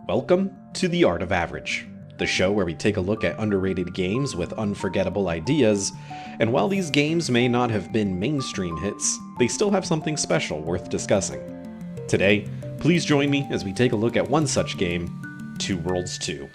Welcome to The Art of Average, the show where we take a look at underrated games with unforgettable ideas, and while these games may not have been mainstream hits, they still have something special worth discussing. Today, please join me as we take a look at one such game, Two Worlds 2.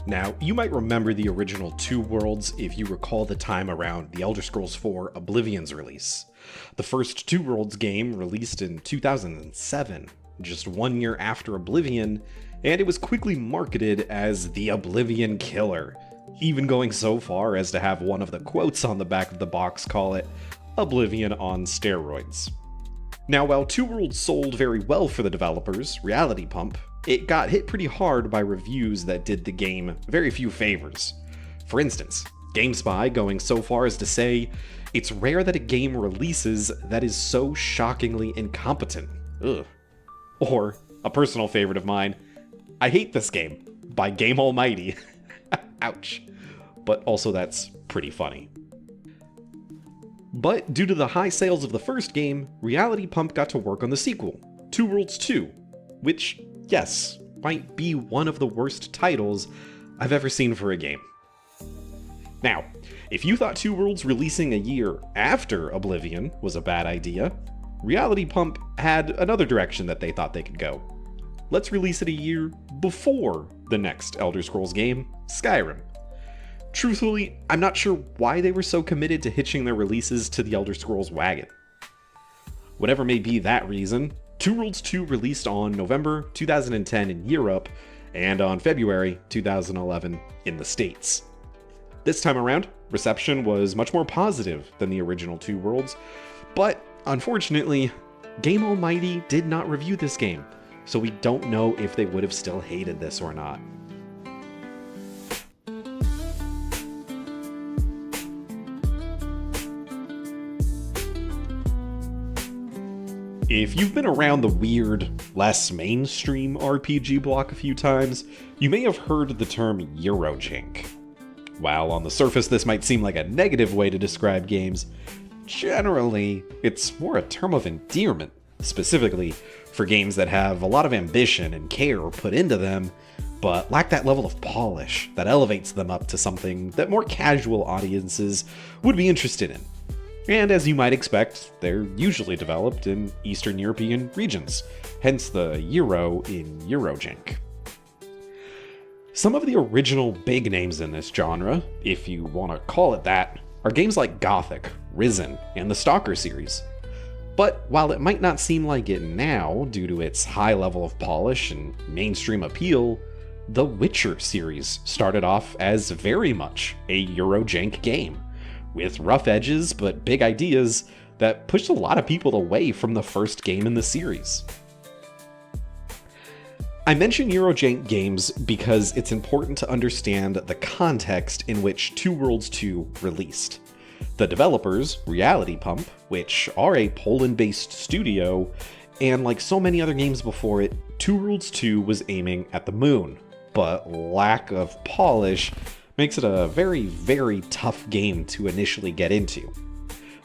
Now, you might remember the original Two Worlds if you recall the time around the Elder Scrolls IV Oblivion's release. The first Two Worlds game released in 2007, just 1 year after Oblivion, and it was quickly marketed as the Oblivion Killer, even going so far as to have one of the quotes on the back of the box call it Oblivion on steroids. Now, while Two Worlds sold very well for the developers, Reality Pump, it got hit pretty hard by reviews that did the game very few favors. For instance, GameSpy going so far as to say, it's rare that a game releases that is so shockingly incompetent. Ugh. Or, a personal favorite of mine, I hate this game, by Game Almighty. Ouch. But also that's pretty funny. But due to the high sales of the first game, Reality Pump got to work on the sequel, Two Worlds 2, which, yes, might be one of the worst titles I've ever seen for a game. Now, if you thought Two Worlds releasing a year after Oblivion was a bad idea, Reality Pump had another direction that they thought they could go. Let's release it a year before the next Elder Scrolls game, Skyrim. Truthfully, I'm not sure why they were so committed to hitching their releases to the Elder Scrolls wagon. Whatever may be that reason, Two Worlds 2 released on November 2010 in Europe, and on February 2011 in the States. This time around, reception was much more positive than the original Two Worlds, but unfortunately, Game Almighty did not review this game, so we don't know if they would have still hated this or not. If you've been around the weird, less mainstream RPG block a few times, you may have heard the term Eurojank. While on the surface this might seem like a negative way to describe games, generally it's more a term of endearment, specifically for games that have a lot of ambition and care put into them, but lack that level of polish that elevates them up to something that more casual audiences would be interested in. And as you might expect, they're usually developed in Eastern European regions, hence the Euro in Eurojank. Some of the original big names in this genre, if you want to call it that, are games like Gothic, Risen, and the Stalker series. But while it might not seem like it now due to its high level of polish and mainstream appeal, the Witcher series started off as very much a Eurojank game, with rough edges but big ideas that pushed a lot of people away from the first game in the series. I mention Eurojank games because it's important to understand the context in which Two Worlds 2 released. The developers, Reality Pump, which are a Poland-based studio, and like so many other games before it, Two Worlds 2 was aiming at the moon, but lack of polish makes it a very, very tough game to initially get into.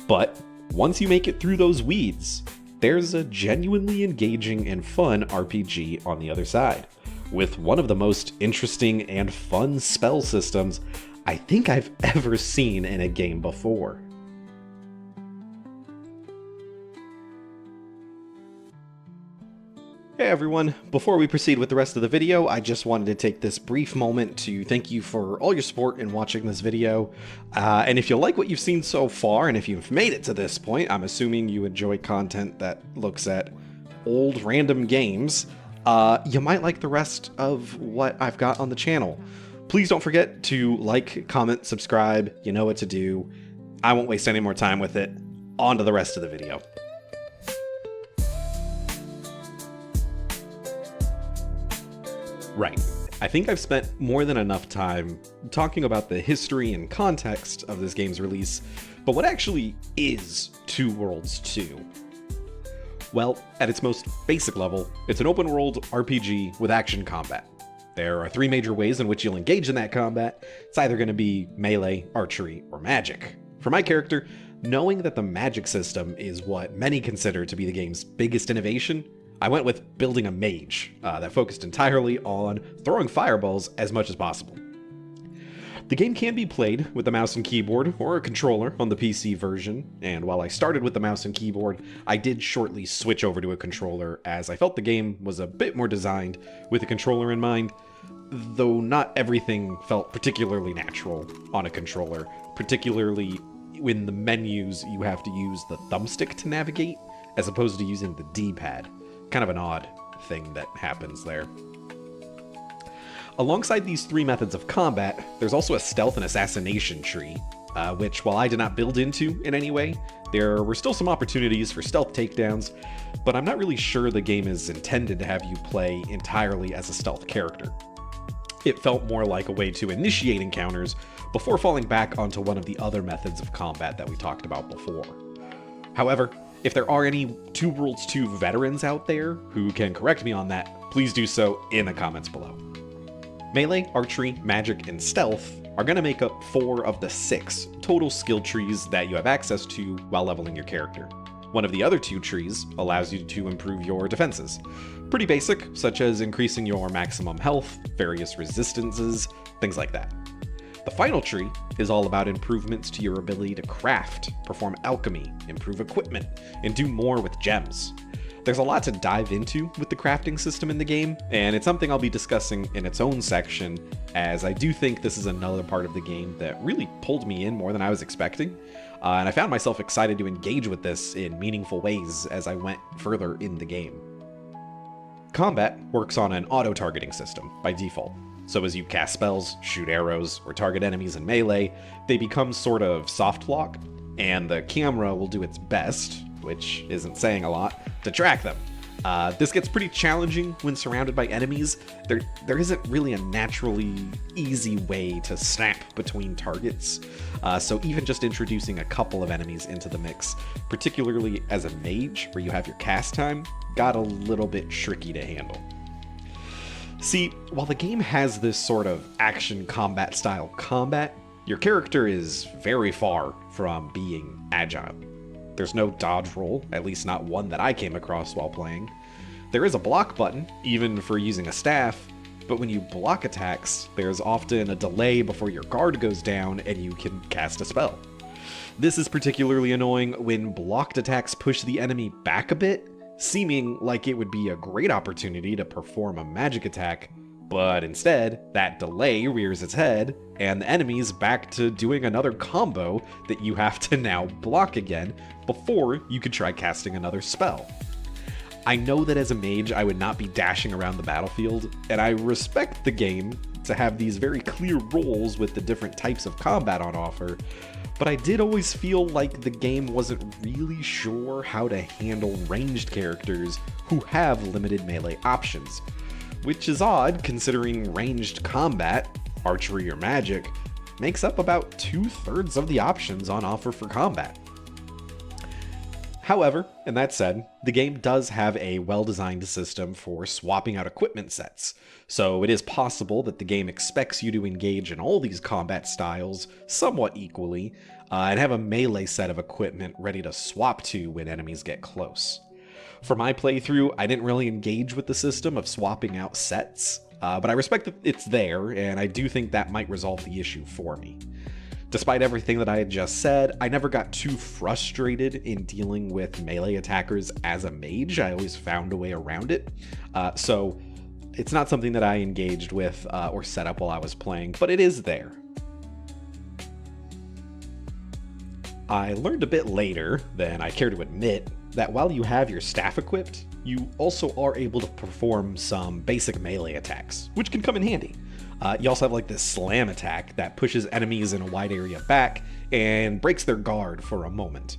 But once you make it through those weeds, there's a genuinely engaging and fun RPG on the other side, with one of the most interesting and fun spell systems I think I've ever seen in a game before. Hey everyone, before we proceed with the rest of the video, I just wanted to take this brief moment to thank you for all your support in watching this video. And if you like what you've seen so far, and if you've made it to this point, I'm assuming you enjoy content that looks at old random games, you might like the rest of what I've got on the channel. Please don't forget to like, comment, subscribe, you know what to do. I won't waste any more time with it. On to the rest of the video. Right. I think I've spent more than enough time talking about the history and context of this game's release, but what actually is Two Worlds 2? Well, at its most basic level, it's an open-world RPG with action combat. There are 3 major ways in which you'll engage in that combat. It's either going to be melee, archery, or magic. For my character, knowing that the magic system is what many consider to be the game's biggest innovation, I went with building a mage that focused entirely on throwing fireballs as much as possible. The game can be played with the mouse and keyboard or a controller on the PC version, and while I started with the mouse and keyboard, I did shortly switch over to a controller as I felt the game was a bit more designed with a controller in mind, though not everything felt particularly natural on a controller, particularly in the menus you have to use the thumbstick to navigate as opposed to using the D-pad. Kind of an odd thing that happens there. Alongside these 3 methods of combat, there's also a stealth and assassination tree, which, while I did not build into in any way, there were still some opportunities for stealth takedowns, but I'm not really sure the game is intended to have you play entirely as a stealth character. It felt more like a way to initiate encounters before falling back onto one of the other methods of combat that we talked about before. However, if there are any Two Worlds 2 veterans out there who can correct me on that, please do so in the comments below. Melee, archery, magic, and stealth are going to make up 4 of the 6 total skill trees that you have access to while leveling your character. One of the other 2 trees allows you to improve your defenses. Pretty basic, such as increasing your maximum health, various resistances, things like that. The final tree is all about improvements to your ability to craft, perform alchemy, improve equipment, and do more with gems. There's a lot to dive into with the crafting system in the game, and it's something I'll be discussing in its own section, as I do think this is another part of the game that really pulled me in more than I was expecting, and I found myself excited to engage with this in meaningful ways as I went further in the game. Combat works on an auto-targeting system by default. So as you cast spells, shoot arrows, or target enemies in melee, they become sort of soft lock, and the camera will do its best, which isn't saying a lot, to track them. This gets pretty challenging when surrounded by enemies. There isn't really a naturally easy way to snap between targets, so even just introducing a couple of enemies into the mix, particularly as a mage where you have your cast time, got a little bit tricky to handle. See, while the game has this sort of action combat style combat, your character is very far from being agile. There's no dodge roll, at least not one that I came across while playing. There is a block button, even for using a staff, but when you block attacks, there's often a delay before your guard goes down and you can cast a spell. This is particularly annoying when blocked attacks push the enemy back a bit, seeming like it would be a great opportunity to perform a magic attack, but instead, that delay rears its head, and the enemy's back to doing another combo that you have to now block again before you could try casting another spell. I know that as a mage, I would not be dashing around the battlefield, and I respect the game to have these very clear roles with the different types of combat on offer, but I did always feel like the game wasn't really sure how to handle ranged characters who have limited melee options, which is odd considering ranged combat, archery or magic, makes up about 2/3 of the options on offer for combat. However, and that said, the game does have a well-designed system for swapping out equipment sets, so it is possible that the game expects you to engage in all these combat styles somewhat equally, and have a melee set of equipment ready to swap to when enemies get close. For my playthrough, I didn't really engage with the system of swapping out sets, but I respect that it's there, and I do think that might resolve the issue for me. Despite everything that I had just said, I never got too frustrated in dealing with melee attackers as a mage. I always found a way around it. So it's not something that I engaged with or set up while I was playing, but it is there. I learned a bit later than I care to admit that while you have your staff equipped, you also are able to perform some basic melee attacks, which can come in handy. You also have like this slam attack that pushes enemies in a wide area back and breaks their guard for a moment.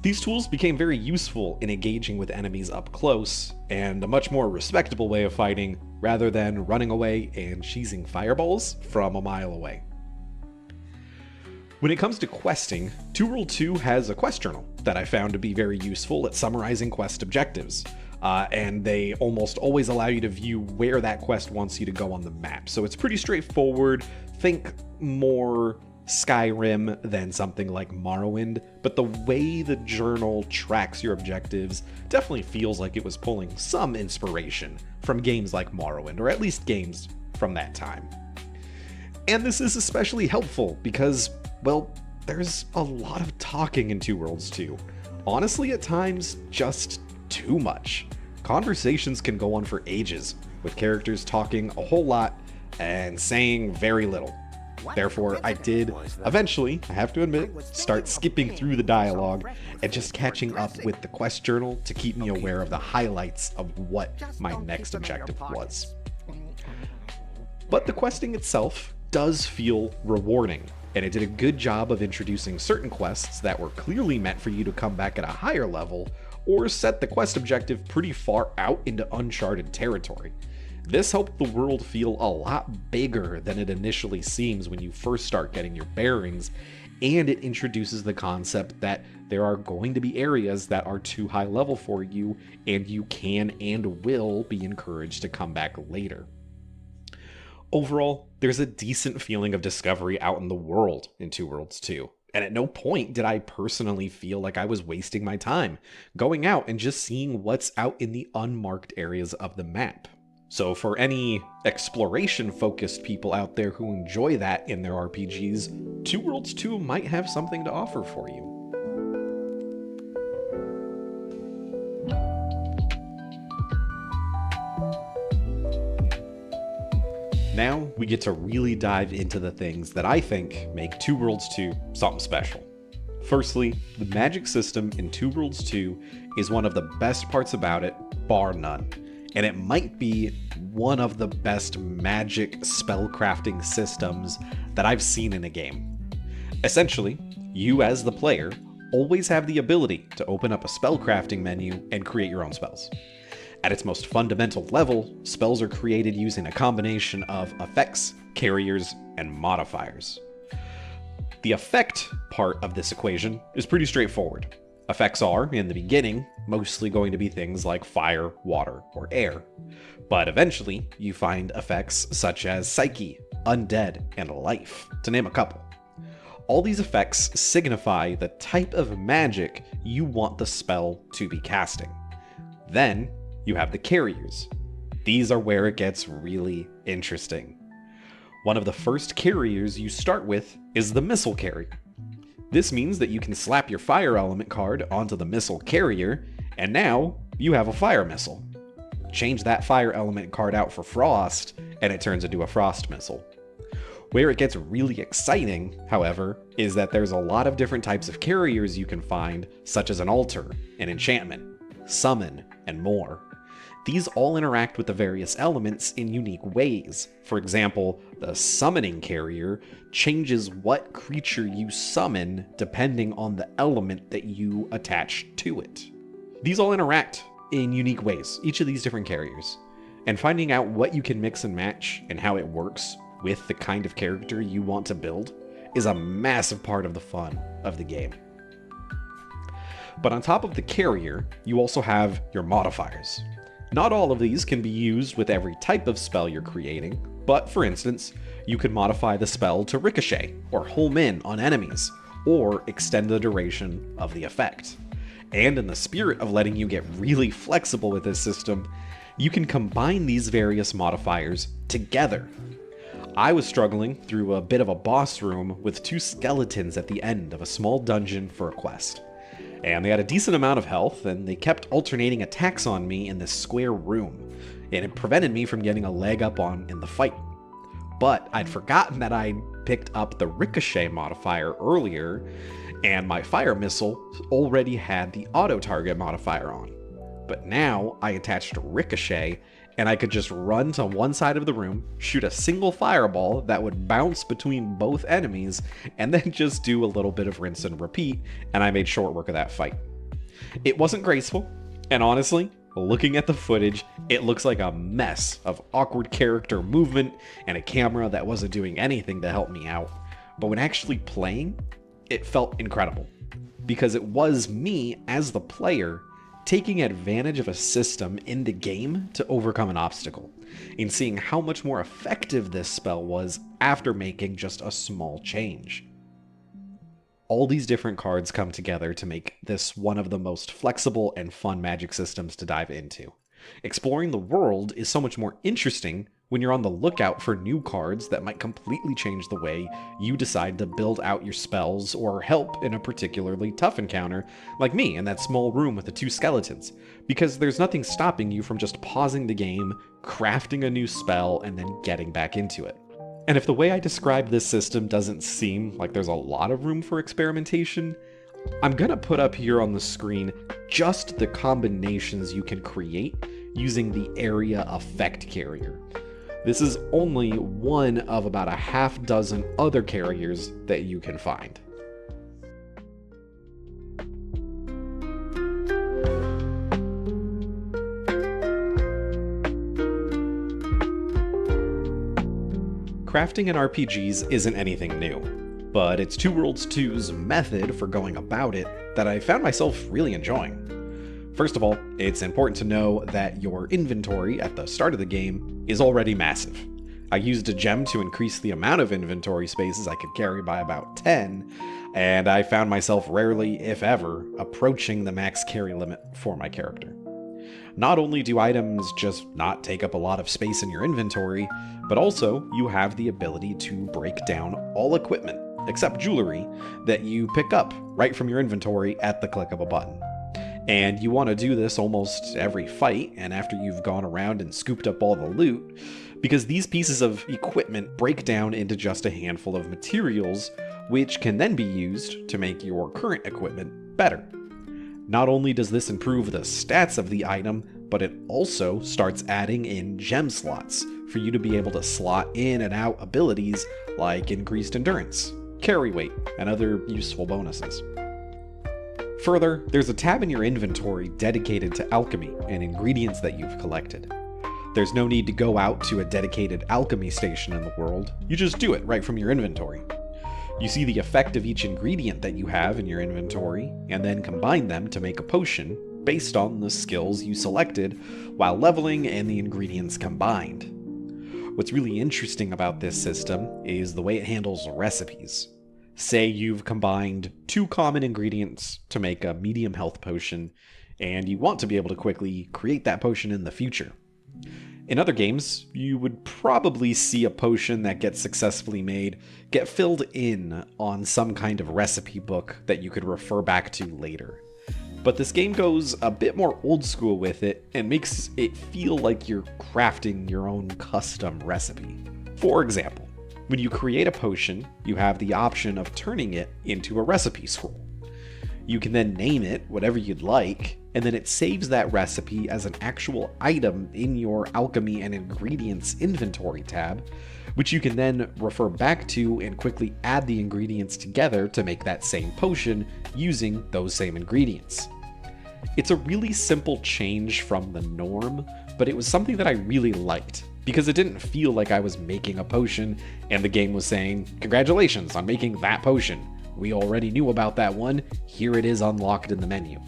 These tools became very useful in engaging with enemies up close, and a much more respectable way of fighting rather than running away and cheesing fireballs from a mile away. When it comes to questing, 2 World 2 has a quest journal that I found to be very useful at summarizing quest objectives, and they almost always allow you to view where that quest wants you to go on the map. So it's pretty straightforward. Think more Skyrim than something like Morrowind, but the way the journal tracks your objectives definitely feels like it was pulling some inspiration from games like Morrowind, or at least games from that time. And this is especially helpful because, well, there's a lot of talking in 2 Worlds 2. Honestly, at times, just too much. Conversations can go on for ages, with characters talking a whole lot and saying very little. Therefore, I did eventually, I have to admit, start skipping through the dialogue and just catching up with the quest journal to keep me aware of the highlights of what my next objective was. But the questing itself does feel rewarding, and it did a good job of introducing certain quests that were clearly meant for you to come back at a higher level, or set the quest objective pretty far out into uncharted territory. This helped the world feel a lot bigger than it initially seems when you first start getting your bearings, and it introduces the concept that there are going to be areas that are too high level for you, and you can and will be encouraged to come back later. Overall, there's a decent feeling of discovery out in the world in 2 Worlds 2, and at no point did I personally feel like I was wasting my time going out and just seeing what's out in the unmarked areas of the map. So for any exploration-focused people out there who enjoy that in their RPGs, 2 Worlds 2 might have something to offer for you. Now we get to really dive into the things that I think make 2 Worlds 2 something special. Firstly, the magic system in 2 Worlds 2 is one of the best parts about it, bar none. And it might be one of the best magic spellcrafting systems that I've seen in a game. Essentially, you as the player always have the ability to open up a spellcrafting menu and create your own spells. At its most fundamental level, spells are created using a combination of effects, carriers, and modifiers. The effect part of this equation is pretty straightforward. Effects are, in the beginning, mostly going to be things like fire, water, or air. But eventually, you find effects such as psyche, undead, and life, to name a couple. All these effects signify the type of magic you want the spell to be casting. Then, you have the carriers. These are where it gets really interesting. One of the first carriers you start with is the missile carrier. This means that you can slap your fire element card onto the missile carrier, and now you have a fire missile. Change that fire element card out for frost, and it turns into a frost missile. Where it gets really exciting, however, is that there's a lot of different types of carriers you can find, such as an altar, an enchantment, summon, and more. These all interact with the various elements in unique ways. For example, the summoning carrier changes what creature you summon depending on the element that you attach to it. These all interact in unique ways, each of these different carriers. And finding out what you can mix and match and how it works with the kind of character you want to build is a massive part of the fun of the game. But on top of the carrier, you also have your modifiers. Not all of these can be used with every type of spell you're creating, but for instance, you could modify the spell to ricochet or home in on enemies, or extend the duration of the effect. And in the spirit of letting you get really flexible with this system, you can combine these various modifiers together. I was struggling through a bit of a boss room with 2 skeletons at the end of a small dungeon for a quest. And they had a decent amount of health, and they kept alternating attacks on me in this square room, and it prevented me from getting a leg up in the fight. But I'd forgotten that I'd picked up the ricochet modifier earlier, and my fire missile already had the auto target modifier on. But now I attached ricochet, and I could just run to one side of the room, shoot a single fireball that would bounce between both enemies, and then just do a little bit of rinse and repeat, and I made short work of that fight. It wasn't graceful, and honestly, looking at the footage, it looks like a mess of awkward character movement and a camera that wasn't doing anything to help me out. But when actually playing, it felt incredible. Because it was me, as the player, taking advantage of a system in the game to overcome an obstacle, and seeing how much more effective this spell was after making just a small change. All these different cards come together to make this one of the most flexible and fun Magic systems to dive into. Exploring the world is so much more interesting when you're on the lookout for new cards that might completely change the way you decide to build out your spells or help in a particularly tough encounter, like me in that small room with the 2 skeletons, because there's nothing stopping you from just pausing the game, crafting a new spell, and then getting back into it. And if the way I describe this system doesn't seem like there's a lot of room for experimentation, I'm gonna put up here on the screen just the combinations you can create using the Area Effect Carrier. This is only one of about a half dozen other carriers that you can find. Crafting in RPGs isn't anything new, but it's Two Worlds 2's method for going about it that I found myself really enjoying. First of all, it's important to know that your inventory at the start of the game is already massive. I used a gem to increase the amount of inventory spaces I could carry by about 10, and I found myself rarely, if ever, approaching the max carry limit for my character. Not only do items just not take up a lot of space in your inventory, but also you have the ability to break down all equipment, except jewelry, that you pick up right from your inventory at the click of a button. And you want to do this almost every fight, and after you've gone around and scooped up all the loot, because these pieces of equipment break down into just a handful of materials, which can then be used to make your current equipment better. Not only does this improve the stats of the item, but it also starts adding in gem slots for you to be able to slot in and out abilities like increased endurance, carry weight, and other useful bonuses. Further, there's a tab in your inventory dedicated to alchemy and ingredients that you've collected. There's no need to go out to a dedicated alchemy station in the world, you just do it right from your inventory. You see the effect of each ingredient that you have in your inventory, and then combine them to make a potion based on the skills you selected while leveling and the ingredients combined. What's really interesting about this system is the way it handles recipes. Say you've combined 2 common ingredients to make a medium health potion, and you want to be able to quickly create that potion in the future. In other games, you would probably see a potion that gets successfully made get filled in on some kind of recipe book that you could refer back to later. But this game goes a bit more old school with it and makes it feel like you're crafting your own custom recipe. For example, when you create a potion, you have the option of turning it into a recipe scroll. You can then name it whatever you'd like, and then it saves that recipe as an actual item in your Alchemy and Ingredients inventory tab, which you can then refer back to and quickly add the ingredients together to make that same potion using those same ingredients. It's a really simple change from the norm, but it was something that I really liked, because it didn't feel like I was making a potion and the game was saying, "Congratulations on making that potion. We already knew about that one, here it is unlocked in the menu."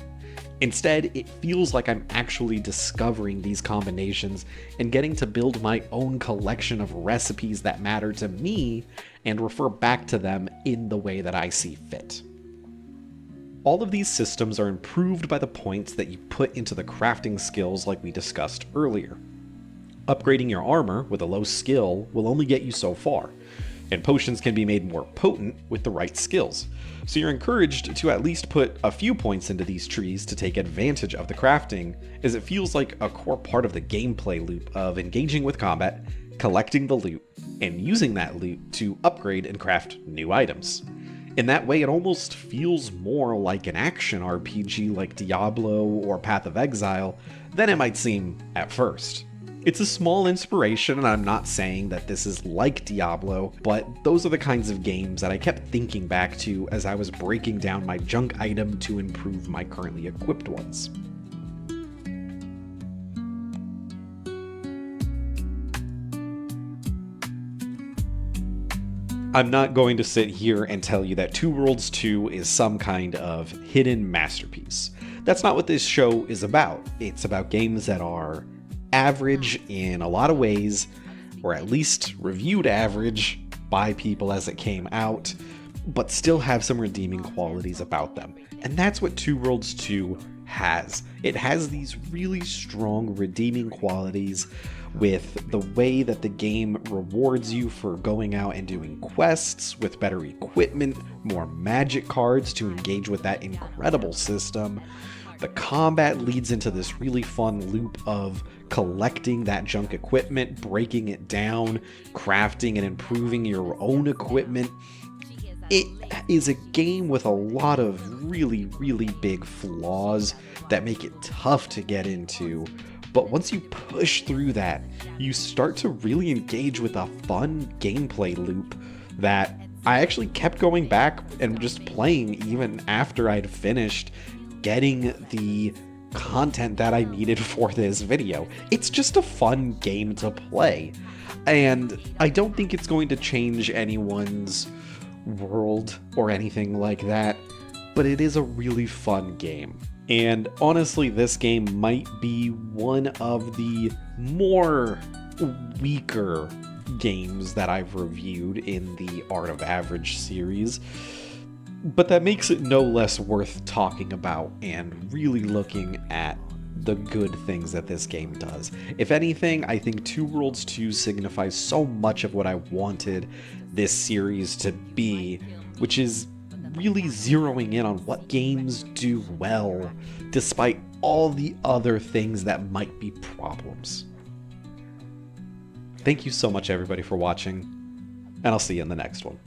Instead, it feels like I'm actually discovering these combinations and getting to build my own collection of recipes that matter to me and refer back to them in the way that I see fit. All of these systems are improved by the points that you put into the crafting skills like we discussed earlier. Upgrading your armor with a low skill will only get you so far, and potions can be made more potent with the right skills, so you're encouraged to at least put a few points into these trees to take advantage of the crafting, as it feels like a core part of the gameplay loop of engaging with combat, collecting the loot, and using that loot to upgrade and craft new items. In that way, it almost feels more like an action RPG like Diablo or Path of Exile than it might seem at first. It's a small inspiration, and I'm not saying that this is like Diablo, but those are the kinds of games that I kept thinking back to as I was breaking down my junk item to improve my currently equipped ones. I'm not going to sit here and tell you that Two Worlds 2 is some kind of hidden masterpiece. That's not what this show is about. It's about games that are average in a lot of ways, or at least reviewed average by people as it came out, but still have some redeeming qualities about them. And that's what Two Worlds 2 has. It has these really strong redeeming qualities with the way that the game rewards you for going out and doing quests with better equipment, more magic cards to engage with that incredible system. The combat leads into this really fun loop of collecting that junk equipment, breaking it down, crafting and improving your own equipment. It is a game with a lot of really, really big flaws that make it tough to get into. But once you push through that, you start to really engage with a fun gameplay loop that I actually kept going back and just playing even after I'd finished getting the content that I needed for this video. It's just a fun game to play, and I don't think it's going to change anyone's world or anything like that, but it is a really fun game. And honestly, this game might be one of the more weaker games that I've reviewed in the Art of Average series, but that makes it no less worth talking about and really looking at the good things that this game does. If anything, I think Two Worlds 2 signifies so much of what I wanted this series to be, which is really zeroing in on what games do well, despite all the other things that might be problems. Thank you so much, everybody, for watching, and I'll see you in the next one.